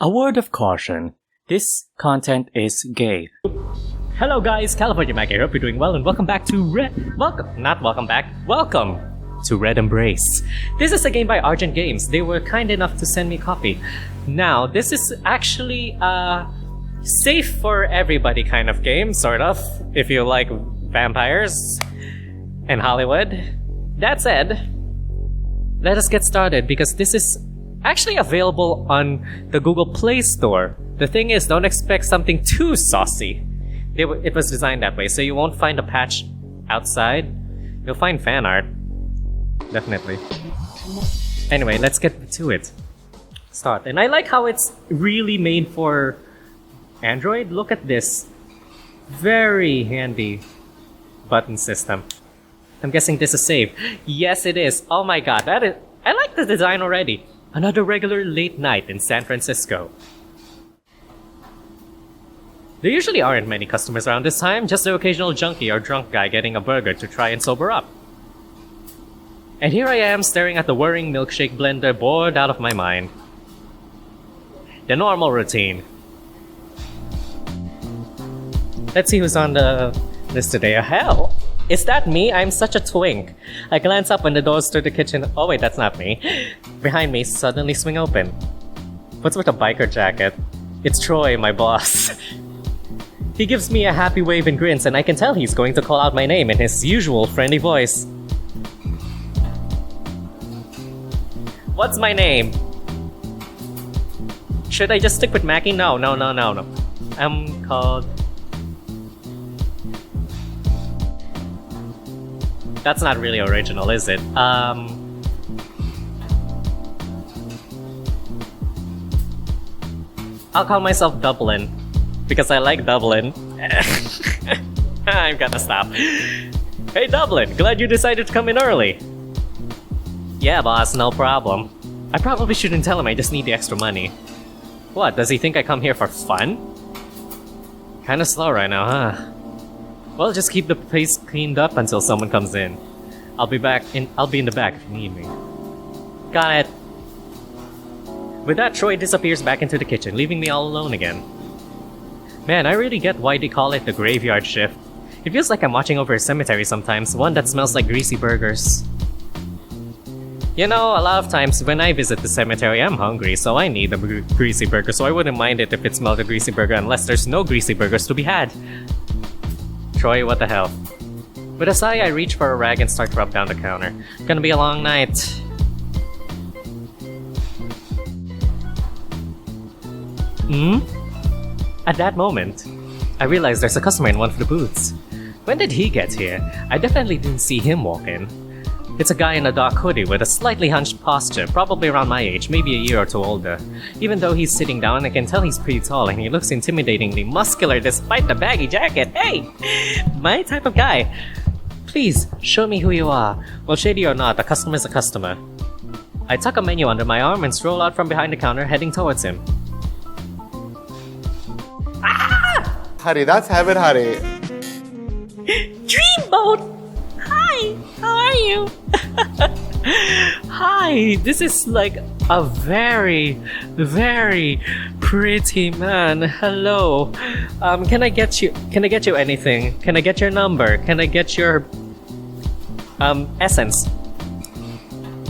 A word of caution. This content is gay. Hello guys, California Macky. I hope you're doing well and welcome back to Welcome to Red Embrace. This is a game by Argent Games. They were kind enough to send me a copy. Now, this is actually a safe for everybody kind of game, sort of, if you like vampires and Hollywood. That said, let us get started because this is actually available on the Google Play Store. The thing is, don't expect something too saucy. It was designed that way, so you won't find a patch outside. You'll find fan art. Definitely. Anyway, let's get to it. Start. And I like how it's really made for Android. Look at this. Very handy button system. I'm guessing this is safe. Yes, it is. Oh my god, that is... I like the design already. Another regular late night in San Francisco. There usually aren't many customers around this time, just the occasional junkie or drunk guy getting a burger to try and sober up. And here I am staring at the whirring milkshake blender, bored out of my mind. The normal routine. Let's see who's on the list today. Hell! Is that me? I'm such a twink. I glance up when the doors to the kitchen... Oh wait, that's not me. Behind me suddenly swing open. What's with a biker jacket? It's Troy, my boss. He gives me a happy wave and grins, and I can tell he's going to call out my name in his usual friendly voice. What's my name? Should I just stick with Macky? No. I'm called... That's not really original, is it? I'll call myself Dublin. Because I like Dublin. I'm gonna stop. Hey Dublin, glad you decided to come in early. Yeah boss, no problem. I probably shouldn't tell him I just need the extra money. What, does he think I come here for fun? Kinda slow right now, huh? Well, just keep the place cleaned up until someone comes in. I'll be in the back if you need me. Got it. With that, Troy disappears back into the kitchen, leaving me all alone again. Man, I really get why they call it the graveyard shift. It feels like I'm watching over a cemetery sometimes, one that smells like greasy burgers. You know, a lot of times when I visit the cemetery, I'm hungry, so I need a greasy burger, so I wouldn't mind it if it smelled a greasy burger unless there's no greasy burgers to be had. Troy, what the hell? With a sigh, I reach for a rag and start to rub down the counter. Gonna be a long night. At that moment, I realize there's a customer in one of the booths. When did he get here? I definitely didn't see him walk in. It's a guy in a dark hoodie with a slightly hunched posture, probably around my age, maybe a year or two older. Even though he's sitting down, I can tell he's pretty tall and he looks intimidatingly muscular despite the baggy jacket. Hey! My type of guy. Please, show me who you are. Well, shady or not, a customer's a customer. I tuck a menu under my arm and stroll out from behind the counter, heading towards him. Ah! Hari, that's Habit Hari. Dreamboat! Hi! How are you? Hi! This is like a very, very pretty man. Hello. Can I get you anything? Can I get your number? Can I get your essence?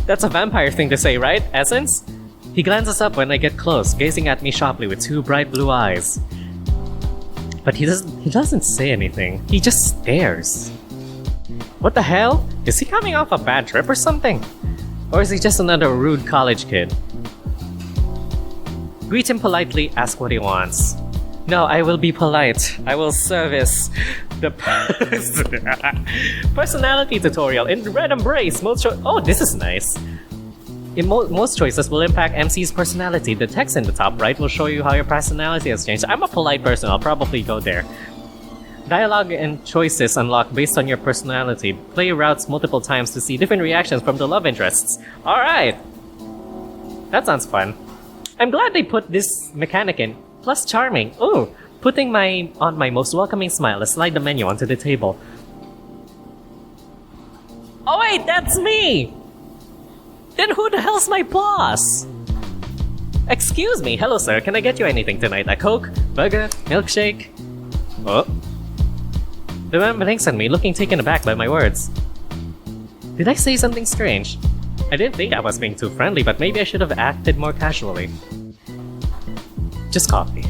That's a vampire thing to say, right? Essence? He glances up when I get close, gazing at me sharply with two bright blue eyes. But he doesn't say anything. He just stares. What the hell? Is he coming off a bad trip or something? Or is he just another rude college kid? Greet him politely, ask what he wants. No, I will be polite. I will service the personality tutorial in Red Embrace. Oh, this is nice. Most choices will impact MC's personality. The text in the top right will show you how your personality has changed. I'm a polite person, I'll probably go there. Dialogue and choices unlock based on your personality. Play routes multiple times to see different reactions from the love interests. Alright! That sounds fun. I'm glad they put this mechanic in. Plus charming. Ooh! Putting on my most welcoming smile, I slide the menu onto the table. Oh wait, that's me! Then who the hell's my boss? Excuse me, hello sir, can I get you anything tonight? A Coke? Burger? Milkshake? Oh. The man blinks at me, looking taken aback by my words. Did I say something strange? I didn't think I was being too friendly, but maybe I should have acted more casually. Just coffee.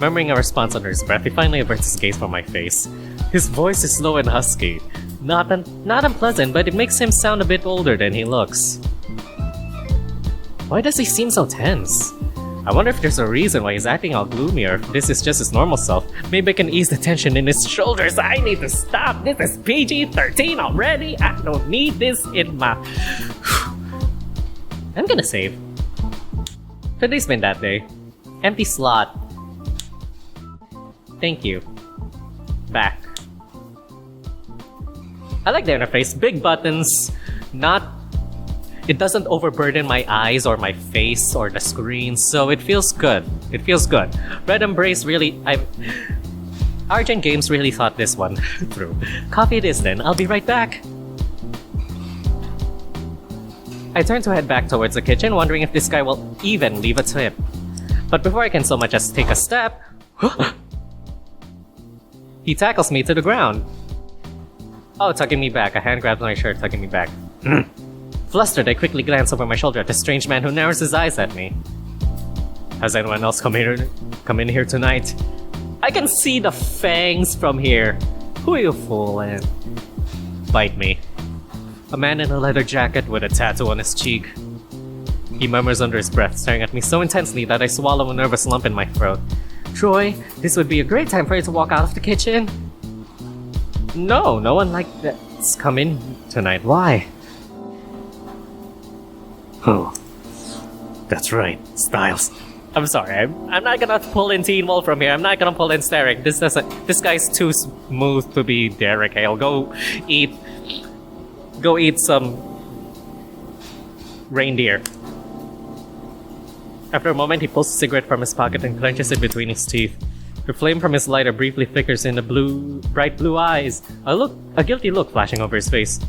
Murmuring a response under his breath, he finally averts his gaze from my face. His voice is low and husky. Not unpleasant, but it makes him sound a bit older than he looks. Why does he seem so tense? I wonder if there's a reason why he's acting all gloomy, or if this is just his normal self. Maybe I can ease the tension in his shoulders. I need to stop. This is PG-13 already. I don't need this in my... I'm gonna save. Today's been that day. Empty slot. Thank you. Back. I like the interface. Big buttons. It doesn't overburden my eyes or my face or the screen, so it feels good. It feels good. Red Embrace really... Argent Games really thought this one through. Coffee it is then. I'll be right back. I turn to head back towards the kitchen, wondering if this guy will even leave a tip. But before I can so much as take a step... he tackles me to the ground. Oh, tugging me back. A hand grabs my shirt, tugging me back. Flustered, I quickly glance over my shoulder at the strange man who narrows his eyes at me. Has anyone else come in here tonight? I can see the fangs from here. Who are you fooling? Bite me. A man in a leather jacket with a tattoo on his cheek. He murmurs under his breath, staring at me so intensely that I swallow a nervous lump in my throat. Troy, this would be a great time for you to walk out of the kitchen. No one like that's come in tonight. Why? Oh, that's right, Styles. I'm sorry, I'm not gonna pull in Teen Wolf from here. I'm not gonna pull in Derek. This guy's too smooth to be Derek Hale. Go eat some reindeer. After a moment, he pulls a cigarette from his pocket and clenches it between his teeth. The flame from his lighter briefly flickers in the bright blue eyes. A guilty look flashing over his face.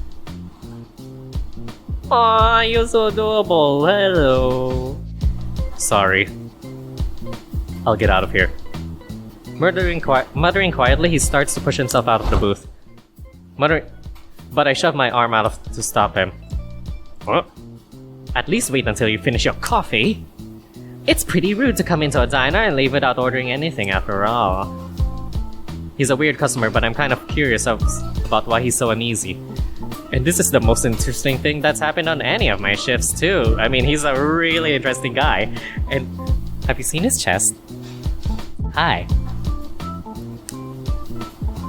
Aw, you're so adorable. Hello. Sorry. I'll get out of here. Muttering quietly, he starts to push himself out of the booth. But I shove my arm out to stop him. What? At least wait until you finish your coffee. It's pretty rude to come into a diner and leave without ordering anything after all. He's a weird customer, but I'm kind of curious about why he's so uneasy. And this is the most interesting thing that's happened on any of my shifts too. I mean, he's a really interesting guy. And have you seen his chest? Hi.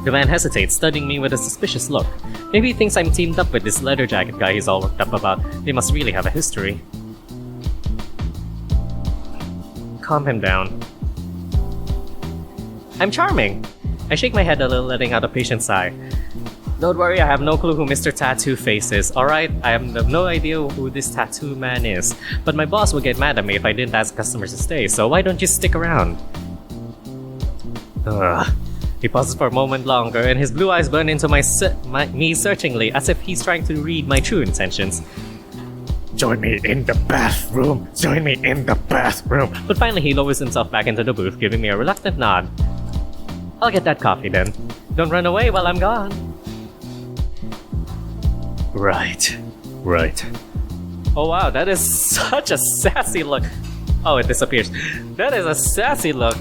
The man hesitates, studying me with a suspicious look. Maybe he thinks I'm teamed up with this leather jacket guy he's all worked up about. They must really have a history. Calm him down. I'm charming. I shake my head a little, letting out a patient sigh. Don't worry, I have no clue who Mr. Tattoo Face is, alright? I have no idea who this tattoo man is. But my boss would get mad at me if I didn't ask customers to stay, so why don't you stick around? Ugh. He pauses for a moment longer, and his blue eyes burn into me searchingly, as if he's trying to read my true intentions. Join me in the bathroom! Join me in the bathroom! But finally he lowers himself back into the booth, giving me a reluctant nod. I'll get that coffee then. Don't run away while I'm gone. Right. Oh wow, that is such a sassy look. Oh, it disappears. That is a sassy look.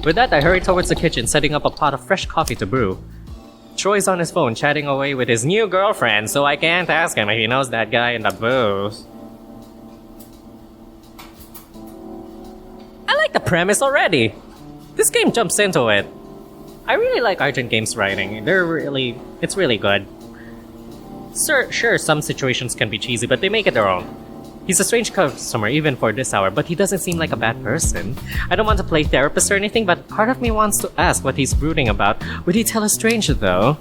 With that, I hurry towards the kitchen, setting up a pot of fresh coffee to brew. Troy's on his phone, chatting away with his new girlfriend, so I can't ask him if he knows that guy in the booth. I like the premise already. This game jumps into it. I really like Argent Games' writing. It's really good. Sure, some situations can be cheesy, but they make it their own. He's a strange customer even for this hour, but he doesn't seem like a bad person. I don't want to play therapist or anything, but part of me wants to ask what he's brooding about. Would he tell a stranger though?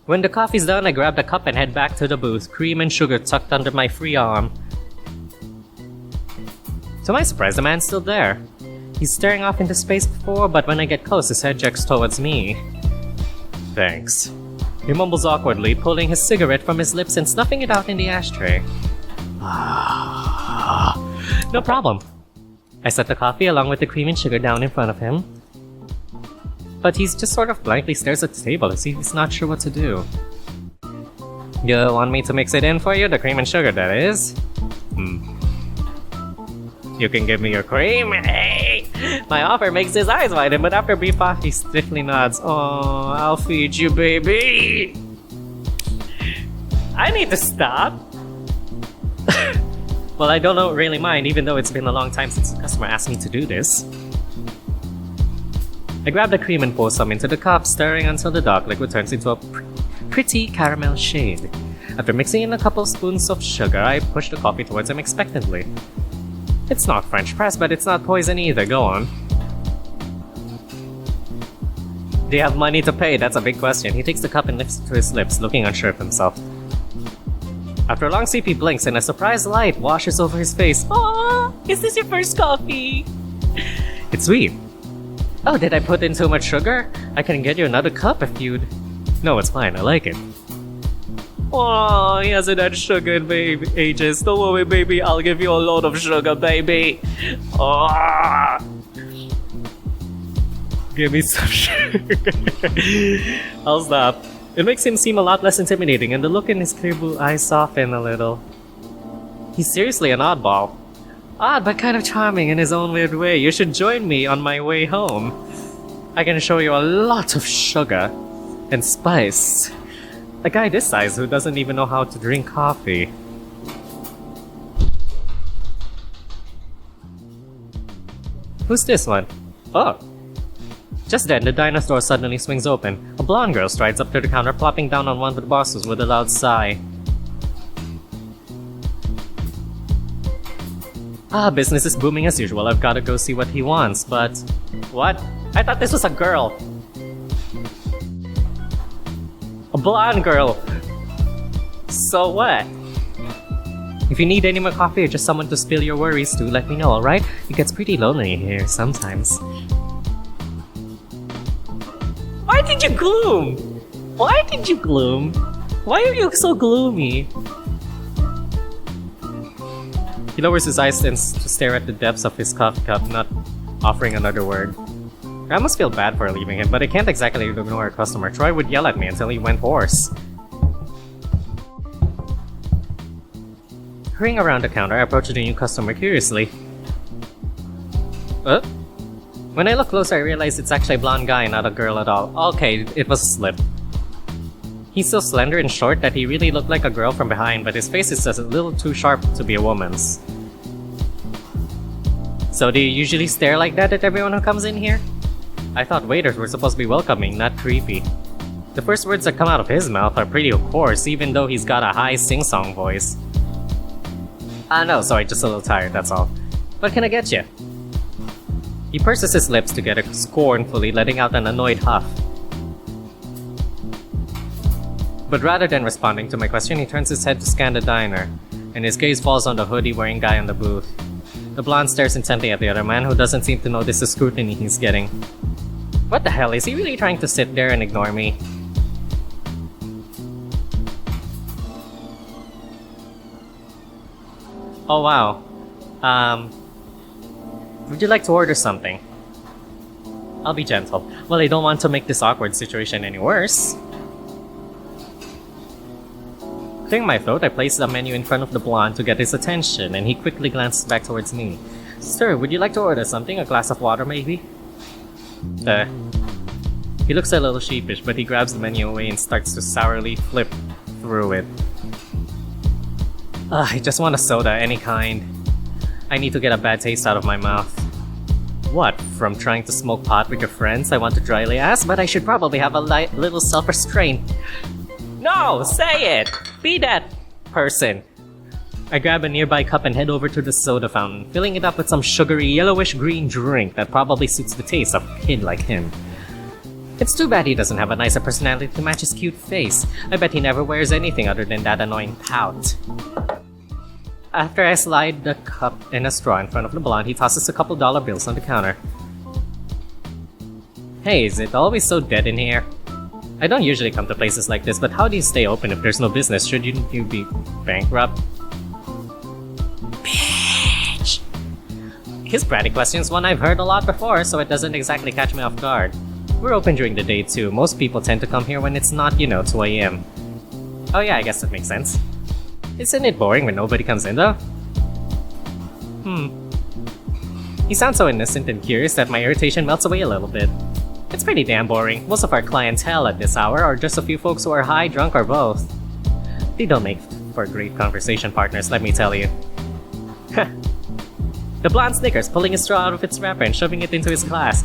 When the coffee's done, I grab the cup and head back to the booth, cream and sugar tucked under my free arm. To my surprise, the man's still there. He's staring off into space before, but when I get close, his head jerks towards me. Thanks. He mumbles awkwardly, pulling his cigarette from his lips and stuffing it out in the ashtray. No problem. I set the coffee along with the cream and sugar down in front of him. But he just sort of blankly stares at the table as if he's not sure what to do. You want me to mix it in for you? The cream and sugar, that is? You can give me your cream? Hey! My offer makes his eyes widen, but after a brief pause, he stiffly nods. Oh, I'll feed you, baby! I need to stop! Well, I don't really mind, even though it's been a long time since the customer asked me to do this. I grab the cream and pour some into the cup, stirring until the dark liquid turns into a pretty caramel shade. After mixing in a couple spoons of sugar, I push the coffee towards him expectantly. It's not French press, but it's not poison either. Go on. Do you have money to pay? That's a big question. He takes the cup and lifts it to his lips, looking unsure of himself. After a long sleep, he blinks and a surprised light washes over his face. Aww! Is this your first coffee? It's sweet. Oh, did I put in too much sugar? I can get you another cup if you'd... No, it's fine. I like it. Oh, he hasn't had sugar in ages. Don't worry, baby. I'll give you a load of sugar, baby. Oh, give me some sugar. I'll stop. It makes him seem a lot less intimidating, and the look in his clear blue eyes soften a little. He's seriously an oddball. Odd, but kind of charming in his own weird way. You should join me on my way home. I can show you a lot of sugar and spice. A guy this size who doesn't even know how to drink coffee. Who's this one? Oh. Just then, the diner door suddenly swings open. A blonde girl strides up to the counter, plopping down on one of the boxes with a loud sigh. Business is booming as usual. I've gotta go see what he wants, but... What? I thought this was a girl! A blonde girl! So what? If you need any more coffee or just someone to spill your worries to, let me know, alright? It gets pretty lonely here sometimes. Why did you gloom? Why did you gloom? Why are you so gloomy? He lowers his eyes and to stare at the depths of his coffee cup, not offering another word. I almost feel bad for leaving him, but I can't exactly ignore a customer. Troy would yell at me until he went hoarse. Hurrying around the counter, I approach the new customer curiously. When I look closer, I realize it's actually a blonde guy, not a girl at all. Okay, it was a slip. He's so slender and short that he really looked like a girl from behind, but his face is just a little too sharp to be a woman's. So do you usually stare like that at everyone who comes in here? I thought waiters were supposed to be welcoming, not creepy. The first words that come out of his mouth are pretty coarse, even though he's got a high sing-song voice. No, sorry, just a little tired, that's all. What can I get you? He purses his lips together scornfully, letting out an annoyed huff. But rather than responding to my question, he turns his head to scan the diner, and his gaze falls on the hoodie-wearing guy in the booth. The blonde stares intently at the other man, who doesn't seem to notice the scrutiny he's getting. What the hell, is he really trying to sit there and ignore me? Oh wow. Would you like to order something? I'll be gentle. Well, I don't want to make this awkward situation any worse. Clearing my throat, I place the menu in front of the blonde to get his attention, and he quickly glances back towards me. Sir, would you like to order something? A glass of water, maybe? He looks a little sheepish, but he grabs the menu away and starts to sourly flip through it. I just want a soda, any kind. I need to get a bad taste out of my mouth. What, from trying to smoke pot with your friends? I want to dryly ask, but I should probably have a little self-restraint. No! Say it! Be that person! I grab a nearby cup and head over to the soda fountain, filling it up with some sugary yellowish-green drink that probably suits the taste of a kid like him. It's too bad he doesn't have a nicer personality to match his cute face. I bet he never wears anything other than that annoying pout. After I slide the cup and a straw in front of the blonde, he tosses a couple dollar bills on the counter. Hey, is it always so dead in here? I don't usually come to places like this, but how do you stay open if there's no business? Shouldn't you be bankrupt? Bitch! His bratty question's one I've heard a lot before, so it doesn't exactly catch me off guard. We're open during the day too. Most people tend to come here when it's not, 2 AM. Oh yeah, I guess that makes sense. Isn't it boring when nobody comes in though? He sounds so innocent and curious that my irritation melts away a little bit. It's pretty damn boring. Most of our clientele at this hour are just a few folks who are high, drunk, or both. They don't make for great conversation partners, let me tell you. The blonde snickers, pulling his straw out of its wrapper and shoving it into his glass.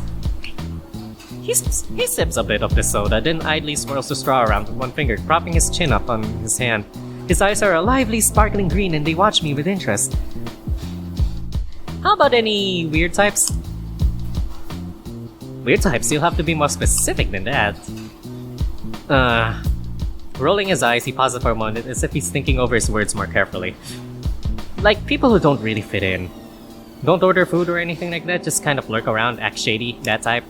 He sips a bit of the soda, then idly swirls the straw around with one finger, propping his chin up on his hand. His eyes are a lively, sparkling green and they watch me with interest. How about any weird types? Weird types? You'll have to be more specific than that. Rolling his eyes, he pauses for a moment as if he's thinking over his words more carefully. Like people who don't really fit in. Don't order food or anything like that, just kind of lurk around, act shady, that type.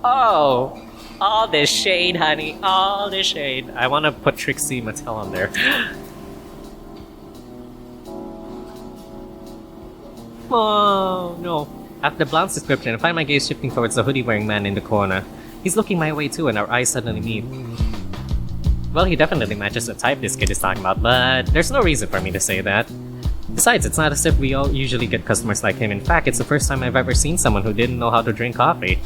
Oh! All this shade, honey, all this shade. I want to put Trixie Mattel on there. Oh, no. After the blonde's description, I find my gaze shifting towards the hoodie-wearing man in the corner. He's looking my way too, and our eyes suddenly meet. Well, he definitely matches the type this kid is talking about, but there's no reason for me to say that. Besides, it's not as if we all usually get customers like him. In fact, it's the first time I've ever seen someone who didn't know how to drink coffee.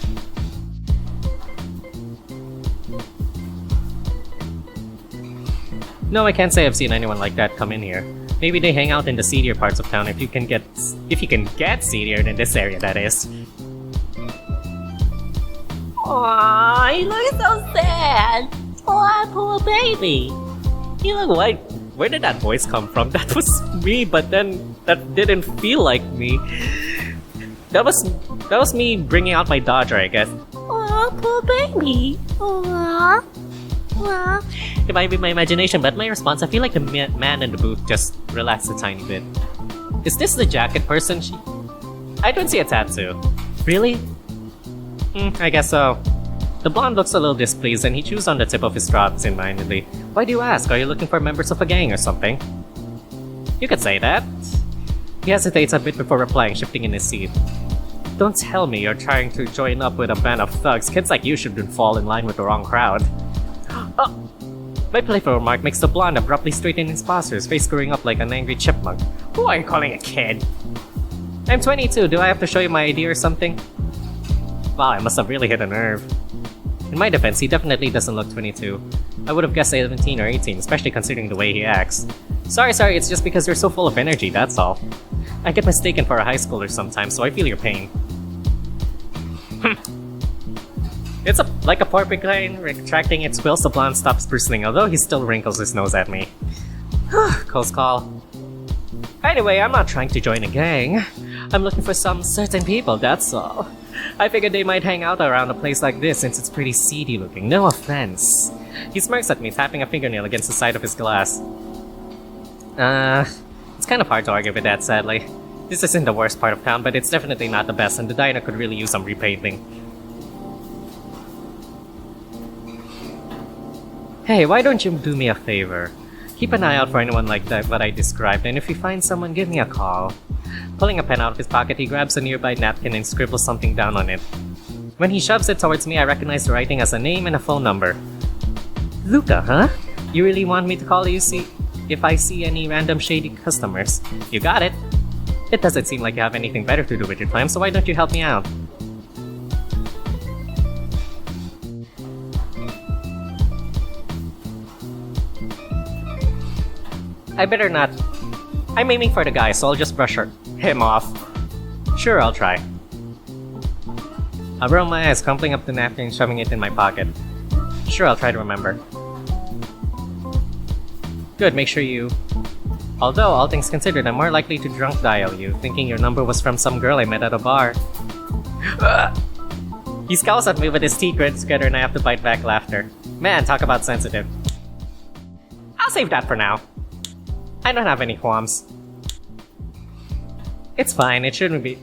No, I can't say I've seen anyone like that come in here. Maybe they hang out in the seedier parts of town if you can get seedier than this area, that is. Aww, he looks so sad. Aw, poor baby. You look white. Where did that voice come from? That was me, but then that didn't feel like me. That was me bringing out my Dodger, I guess. Aw, poor baby. Aww. Aww. It might be my imagination, but my response, I feel like the man in the booth just relaxed a tiny bit. Is this the jacket person? I don't see a tattoo. Really? I guess so. The blonde looks a little displeased and he chews on the tip of his straw absent-mindedly. Why do you ask? Are you looking for members of a gang or something? You could say that. He hesitates a bit before replying, shifting in his seat. Don't tell me you're trying to join up with a band of thugs. Kids like you shouldn't fall in line with the wrong crowd. Oh! My playful remark makes the blonde abruptly straighten his posture, his face screwing up like an angry chipmunk. Who are you calling a kid? I'm 22, do I have to show you my ID or something? Wow, I must have really hit a nerve. In my defense, he definitely doesn't look 22. I would have guessed 17 or 18, especially considering the way he acts. Sorry, it's just because you're so full of energy, that's all. I get mistaken for a high schooler sometimes, so I feel your pain. It's like a porcupine retracting its quills. The blonde stops bristling, although he still wrinkles his nose at me. Close call. Anyway, I'm not trying to join a gang. I'm looking for some certain people, that's all. I figured they might hang out around a place like this since it's pretty seedy looking, no offense. He smirks at me, tapping a fingernail against the side of his glass. It's kind of hard to argue with that, sadly. This isn't the worst part of town, but it's definitely not the best, and the diner could really use some repainting. Hey, why don't you do me a favor? Keep an eye out for anyone like that what I described, and if you find someone, give me a call. Pulling a pen out of his pocket, he grabs a nearby napkin and scribbles something down on it. When he shoves it towards me, I recognize the writing as a name and a phone number. Luca, huh? You really want me to call you if I see any random shady customers? You got it. It doesn't seem like you have anything better to do with your time, so why don't you help me out? I better not. I'm aiming for the guy, so I'll just brush him off. Sure, I'll try. I roll my eyes, crumpling up the napkin and shoving it in my pocket. Sure, I'll try to remember. Good, make sure you... Although, all things considered, I'm more likely to drunk dial you, thinking your number was from some girl I met at a bar. He scowls at me with his teeth gritted together and I have to bite back laughter. Man, talk about sensitive. I'll save that for now. I don't have any qualms. It's fine, it shouldn't be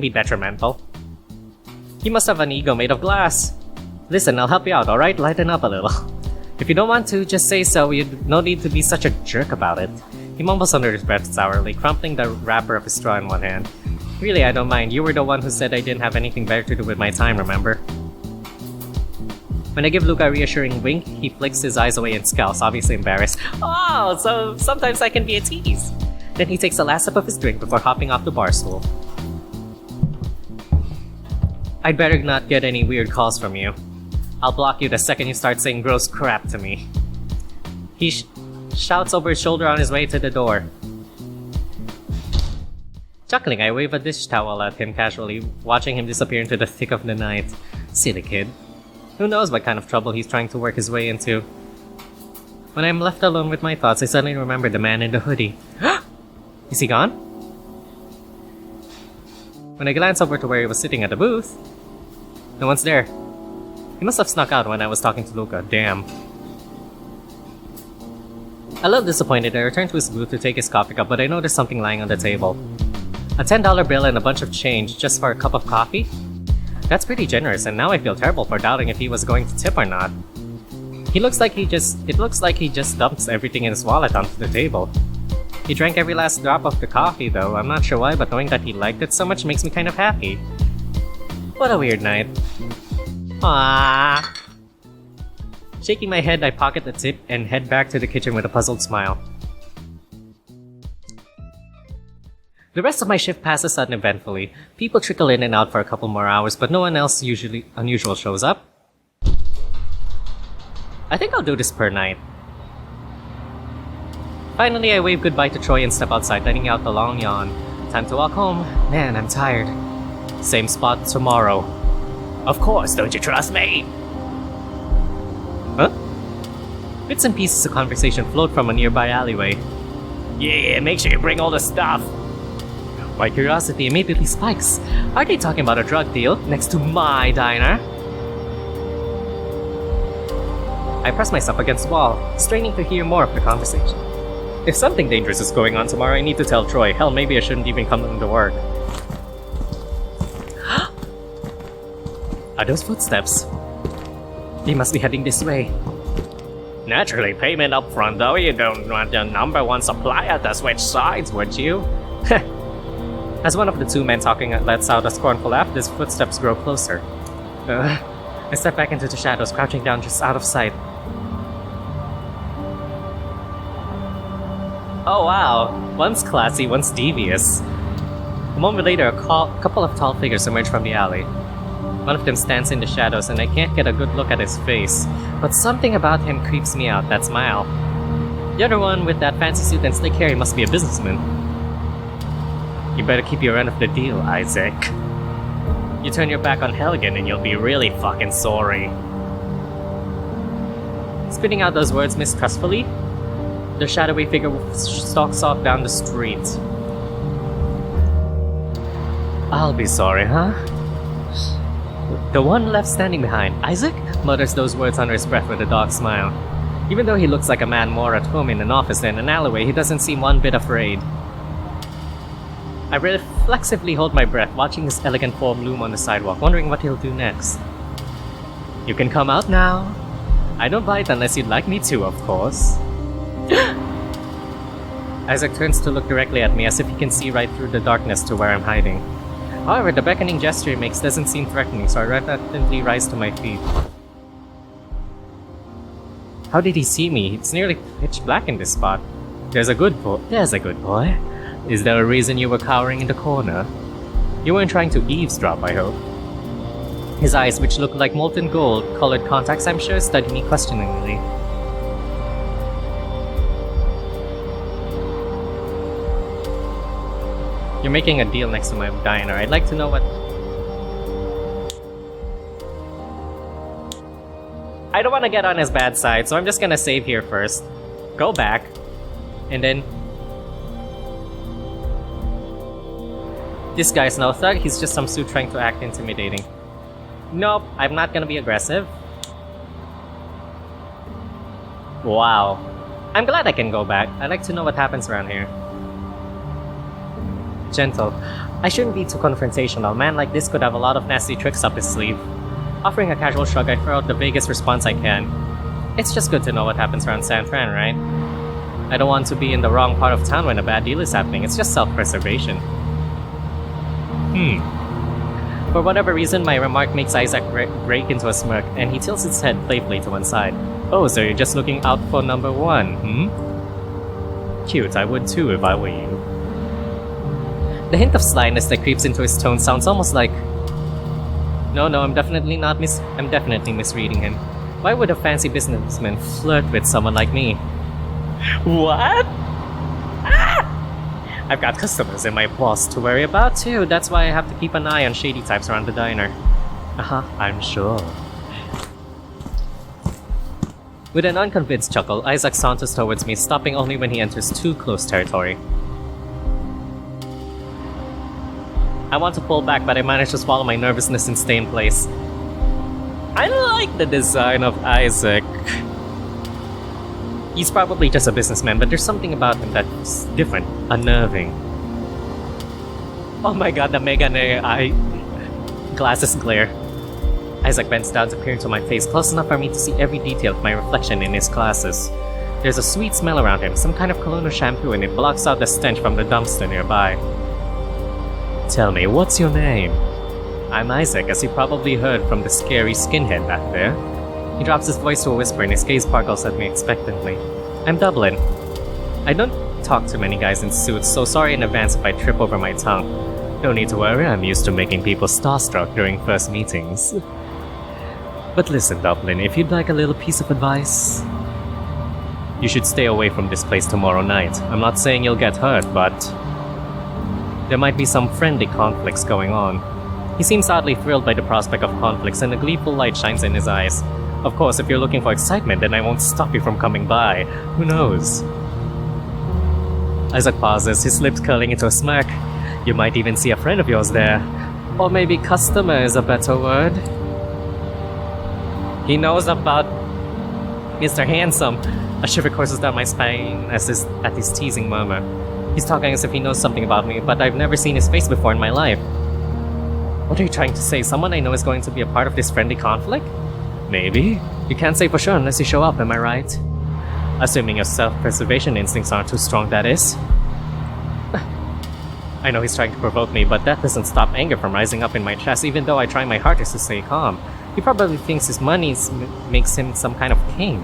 detrimental. He must have an ego made of glass. Listen, I'll help you out, alright? Lighten up a little. If you don't want to, just say so. You no need to be such a jerk about it. He mumbles under his breath sourly, crumpling the wrapper of his straw in one hand. Really, I don't mind. You were the one who said I didn't have anything better to do with my time, remember? When I give Luca a reassuring wink, he flicks his eyes away and scowls, obviously embarrassed. Oh, so sometimes I can be a tease. Then he takes the last sip of his drink before hopping off the bar stool. I'd better not get any weird calls from you. I'll block you the second you start saying gross crap to me. He shouts over his shoulder on his way to the door. Chuckling, I wave a dish towel at him casually, watching him disappear into the thick of the night. Silly kid. Who knows what kind of trouble he's trying to work his way into. When I'm left alone with my thoughts, I suddenly remember the man in the hoodie. Is he gone? When I glance over to where he was sitting at the booth, no one's there. He must have snuck out when I was talking to Luca. Damn. A little disappointed, I returned to his booth to take his coffee cup, but I noticed something lying on the table. A $10 bill and a bunch of change just for a cup of coffee? That's pretty generous, and now I feel terrible for doubting if he was going to tip or not. It looks like he just dumps everything in his wallet onto the table. He drank every last drop of the coffee though. I'm not sure why, but knowing that he liked it so much makes me kind of happy. What a weird night. Ah. Shaking my head, I pocket the tip and head back to the kitchen with a puzzled smile. The rest of my shift passes uneventfully. People trickle in and out for a couple more hours, but no one else usually unusual shows up. I think I'll do this per night. Finally, I wave goodbye to Troy and step outside, letting out the long yawn. Time to walk home. Man, I'm tired. Same spot tomorrow. Of course, don't you trust me? Huh? Bits and pieces of conversation float from a nearby alleyway. Yeah, make sure you bring all the stuff. My curiosity immediately spikes. Are they talking about a drug deal next to my diner? I press myself against the wall, straining to hear more of the conversation. If something dangerous is going on tomorrow, I need to tell Troy. Hell, maybe I shouldn't even come into work. Are those footsteps? They must be heading this way. Naturally, payment up front though. You don't want your number one supplier to switch sides, would you? As one of the two men talking lets out a scornful laugh, his footsteps grow closer. I step back into the shadows, crouching down just out of sight. Oh wow, one's classy, one's devious. A moment later, a couple of tall figures emerge from the alley. One of them stands in the shadows and I can't get a good look at his face, but something about him creeps me out, that smile. The other one with that fancy suit and slick hair must be a businessman. You better keep your end of the deal, Isaac. You turn your back on Helgen and you'll be really fucking sorry. Spitting out those words mistrustfully, the shadowy figure stalks off down the street. I'll be sorry, huh? The one left standing behind, Isaac, mutters those words under his breath with a dog smile. Even though he looks like a man more at home in an office than an alleyway, he doesn't seem one bit afraid. I reflexively hold my breath, watching his elegant form loom on the sidewalk, wondering what he'll do next. You can come out now. I don't bite unless you'd like me to, of course. Isaac turns to look directly at me as if he can see right through the darkness to where I'm hiding. However, the beckoning gesture he makes doesn't seem threatening, so I reluctantly rise to my feet. How did he see me? It's nearly pitch black in this spot. There's a good boy. Is there a reason you were cowering in the corner? You weren't trying to eavesdrop, I hope. His eyes, which look like molten gold-colored contacts, I'm sure, study me questioningly. You're making a deal next to my diner. I'd like to know what... I don't want to get on his bad side, so I'm just gonna save here first. Go back. And then... This guy's no thug, he's just some suit trying to act intimidating. Nope, I'm not gonna be aggressive. Wow. I'm glad I can go back. I'd like to know what happens around here. Gentle. I shouldn't be too confrontational. A man like this could have a lot of nasty tricks up his sleeve. Offering a casual shrug, I throw out the vaguest response I can. It's just good to know what happens around San Fran, right? I don't want to be in the wrong part of town when a bad deal is happening. It's just self-preservation. For whatever reason, my remark makes Isaac break into a smirk, and he tilts his head playfully to one side. Oh, so you're just looking out for number one, Cute, I would too if I were you. The hint of slyness that creeps into his tone sounds almost like... No, I'm definitely misreading him. Why would a fancy businessman flirt with someone like me? What? I've got customers and my boss to worry about too. That's why I have to keep an eye on shady types around the diner. I'm sure. With an unconvinced chuckle, Isaac saunters towards me, stopping only when he enters too close territory. I want to pull back, but I manage to swallow my nervousness and stay in place. I like the design of Isaac. He's probably just a businessman, but there's something about him that's different, unnerving. Oh my god, the mega eye glasses glare. Isaac bends down to peer into my face, close enough for me to see every detail of my reflection in his glasses. There's a sweet smell around him, some kind of cologne or shampoo, and it blocks out the stench from the dumpster nearby. Tell me, what's your name? I'm Isaac, as you probably heard from the scary skinhead back there. He drops his voice to a whisper and his gaze sparkles at me expectantly. I'm Dublin. I don't talk to many guys in suits, so sorry in advance if I trip over my tongue. No need to worry, I'm used to making people starstruck during first meetings. But listen, Dublin, if you'd like a little piece of advice... You should stay away from this place tomorrow night. I'm not saying you'll get hurt, but... there might be some friendly conflicts going on. He seems oddly thrilled by the prospect of conflicts, and a gleeful light shines in his eyes. Of course, if you're looking for excitement, then I won't stop you from coming by. Who knows? Isaac pauses, his lips curling into a smirk. You might even see a friend of yours there. Or maybe customer is a better word. He knows about Mr. Handsome. A shiver courses down my spine at his teasing murmur. He's talking as if he knows something about me, but I've never seen his face before in my life. What are you trying to say? Someone I know is going to be a part of this friendly conflict? Maybe. You can't say for sure unless you show up, am I right? Assuming your self-preservation instincts aren't too strong, that is. I know he's trying to provoke me, but that doesn't stop anger from rising up in my chest, even though I try my hardest to stay calm. He probably thinks his money makes him some kind of king.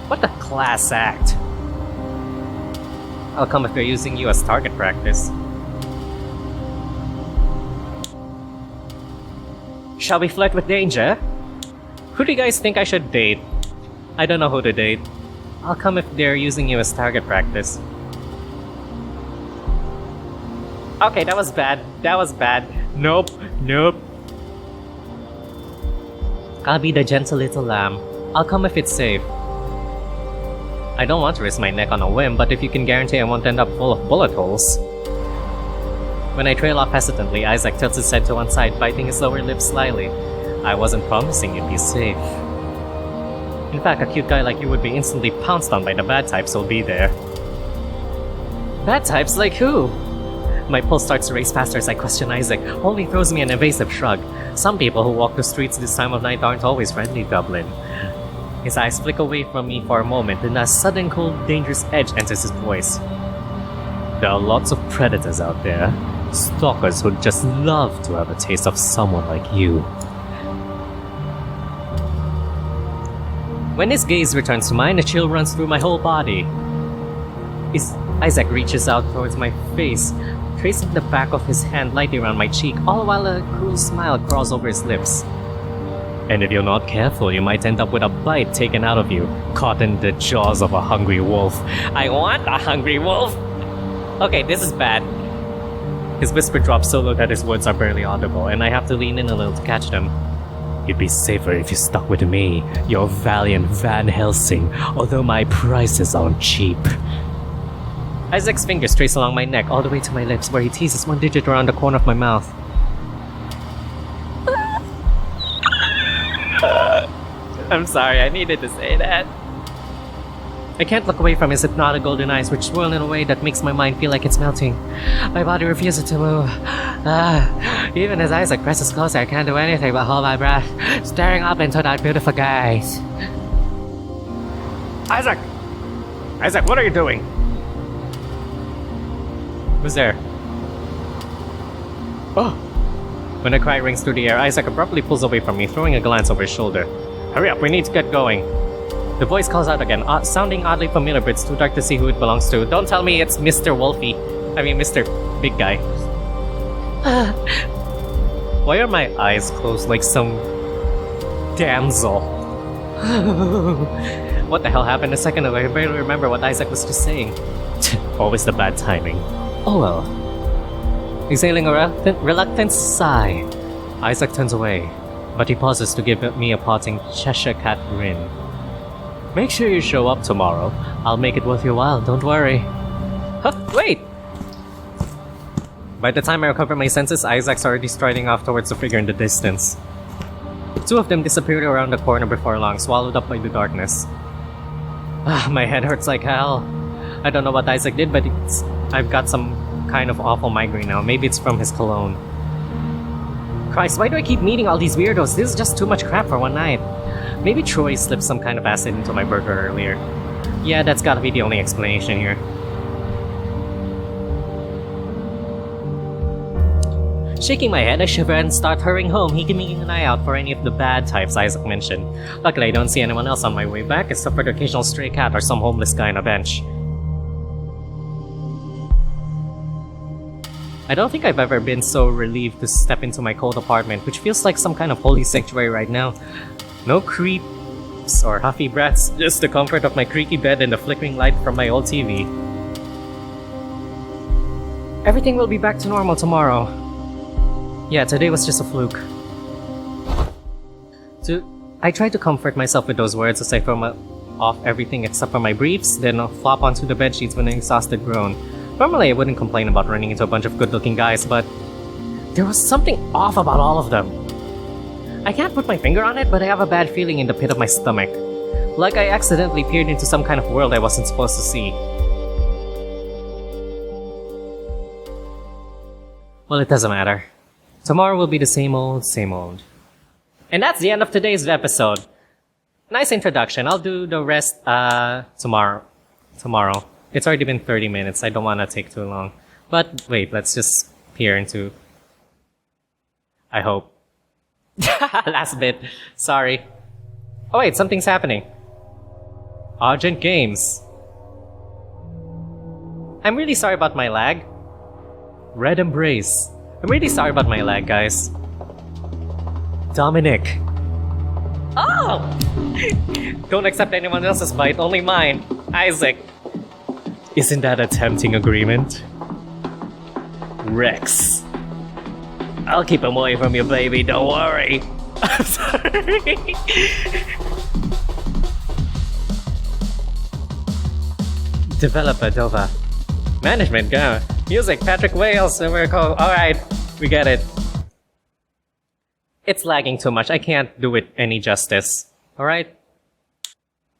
What a class act. I'll come if they're using you as target practice. Shall we flirt with danger? Who do you guys think I should date? I don't know who to date. I'll come if they're using you as target practice. Okay, that was bad. Nope. I'll be the gentle little lamb. I'll come if it's safe. I don't want to risk my neck on a whim, but if you can guarantee I won't end up full of bullet holes. When I trail off hesitantly, Isaac tilts his head to one side, biting his lower lip slyly. I wasn't promising you'd be safe. In fact, a cute guy like you would be instantly pounced on by the bad types who'll be there. Bad types? Like who? My pulse starts to race faster as I question Isaac, only throws me an evasive shrug. Some people who walk the streets this time of night aren't always friendly, Dublin. His eyes flick away from me for a moment, and a sudden cold, dangerous edge enters his voice. There are lots of predators out there. Stalkers who'd just love to have a taste of someone like you. When his gaze returns to mine, a chill runs through my whole body. Isaac reaches out towards my face, tracing the back of his hand lightly around my cheek, all while a cruel smile crawls over his lips. And if you're not careful, you might end up with a bite taken out of you, caught in the jaws of a hungry wolf. I want a hungry wolf! Okay, this is bad. His whisper drops so low that his words are barely audible, and I have to lean in a little to catch them. You'd be safer if you stuck with me, your valiant Van Helsing, although my prices aren't cheap. Isaac's fingers trace along my neck all the way to my lips, where he teases one digit around the corner of my mouth. I'm sorry, I needed to say that. I can't look away from his hypnotic golden eyes, which swirl in a way that makes my mind feel like it's melting. My body refuses to move. Even as Isaac presses closer, I can't do anything but hold my breath, staring up into that beautiful gaze. Isaac! Isaac, what are you doing? Who's there? Oh! When a cry rings through the air, Isaac abruptly pulls away from me, throwing a glance over his shoulder. Hurry up, we need to get going. The voice calls out again, sounding oddly familiar, but it's too dark to see who it belongs to. Don't tell me it's Mr. Wolfie. I mean, Mr. Big Guy. Why are my eyes closed like some damsel? What the hell happened a second ago? I barely remember what Isaac was just saying. Always the bad timing. Oh well. Exhaling a reluctant sigh, Isaac turns away, but he pauses to give me a parting Cheshire Cat grin. Make sure you show up tomorrow. I'll make it worth your while, don't worry. Huh, wait! By the time I recover my senses, Isaac's already striding off towards the figure in the distance. Two of them disappeared around the corner before long, swallowed up by the darkness. My head hurts like hell. I don't know what Isaac did, but I've got some kind of awful migraine now. Maybe it's from his cologne. Christ, why do I keep meeting all these weirdos? This is just too much crap for one night. Maybe Troy slipped some kind of acid into my burger earlier. Yeah, that's gotta be the only explanation here. Shaking my head, I shiver and start hurrying home, keeping an eye out for any of the bad types Isaac mentioned. Luckily, I don't see anyone else on my way back, except for the occasional stray cat or some homeless guy on a bench. I don't think I've ever been so relieved to step into my cold apartment, which feels like some kind of holy sanctuary right now. No creeps or huffy breaths, just the comfort of my creaky bed and the flickering light from my old TV. Everything will be back to normal tomorrow. Yeah, today was just a fluke. I try to comfort myself with those words as I throw off everything except for my briefs, then I'll flop onto the bedsheets with an exhausted groan. Normally I wouldn't complain about running into a bunch of good-looking guys, but there was something off about all of them. I can't put my finger on it, but I have a bad feeling in the pit of my stomach. Like I accidentally peered into some kind of world I wasn't supposed to see. Well, it doesn't matter. Tomorrow will be the same old, same old. And that's the end of today's episode. Nice introduction. I'll do the rest tomorrow. It's already been 30 minutes. I don't want to take too long. But wait, let's just peer into... I hope. Last bit. Sorry. Oh wait, something's happening. Argent Games. I'm really sorry about my lag. Red Embrace. I'm really sorry about my lag, guys. Dominic. Oh! Don't accept anyone else's bite, only mine. Isaac. Isn't that a tempting agreement? Rex. I'll keep him away from you, baby, don't worry. I'm sorry. Developer Dova. Management, go. Music, Patrick Wales, and we're called. Alright, we get it. It's lagging too much. I can't do it any justice. Alright?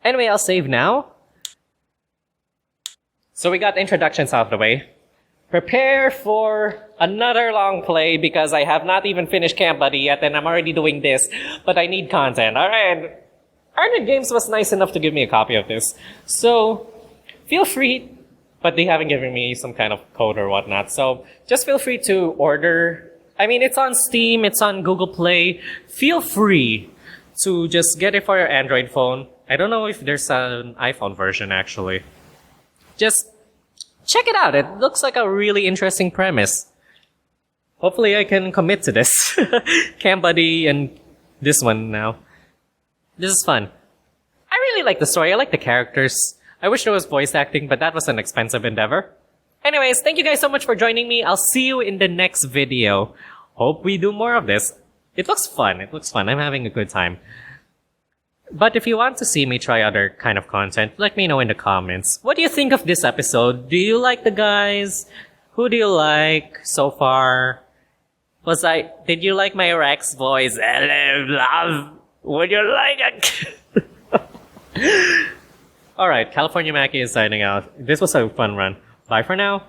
Anyway, I'll save now. So we got the introductions out of the way. Prepare for another long play because I have not even finished Camp Buddy yet and I'm already doing this, but I need content. Alright. Argent Games was nice enough to give me a copy of this. So, feel free, but they haven't given me some kind of code or whatnot. So, just feel free to order. I mean, it's on Steam, it's on Google Play. Feel free to just get it for your Android phone. I don't know if there's an iPhone version actually. Just check it out. It looks like a really interesting premise. Hopefully I can commit to this. Camp Buddy and this one now. This is fun. I really like the story. I like the characters. I wish there was voice acting, but that was an expensive endeavor. Anyways, thank you guys so much for joining me. I'll see you in the next video. Hope we do more of this. It looks fun. It looks fun. I'm having a good time. But if you want to see me try other kind of content, let me know in the comments. What do you think of this episode? Do you like the guys? Who do you like so far? Did you like my Rex voice? Hello, love. Would you like it? Alright, California Macky is signing out. This was a fun run. Bye for now.